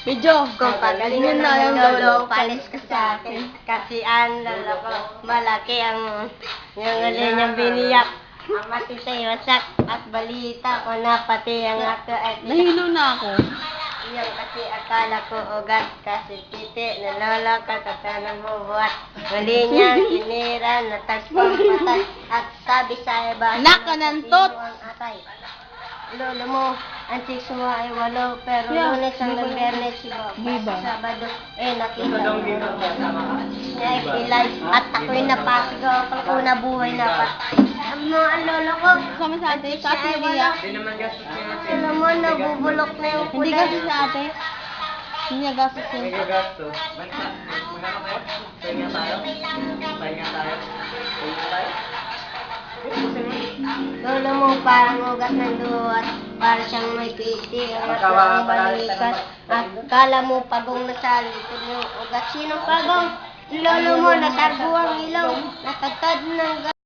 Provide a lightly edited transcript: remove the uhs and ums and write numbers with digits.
Medyo. Kung pagalingan na ng lolo, palis ka sa akin. Kasi ang lolo ko, malaki ang yung alin niyang biniyak. Ang matitay, wasak at balita ko na pati ang ako at Nahilo na ako. iyon kasi akala ko ugat kasi titi na lolo ka tatanan mo buhat. Mali niya, sinira, natagpang patay at sabi sa iba, Nakanantot! ang atay. Lolo mo, ang chicks mo ay 8, pero Yeah. lunes hanggang biyernes Giba. Sabado, nakita mo. Niya ilay at ako'y napasigaw ako na buhay na patay. Ang lolo ko, Kasama sa ate, sa ate Lia. alam mo, nabubulok na yung Hindi kulay. kasi sa ate. Hindi niya gastos yun. Gasto. Magkano kayo? Pahinga tayo? Pahinga tayo? Pahinga tayo? Lolo mo parang ugat ng duwat, para siyang may piti, ang ang balikat. At kala mo pagong nasa likod ng ugat. Sino pagong? Lolo mo, nasargo ang ilaw, natagtad ng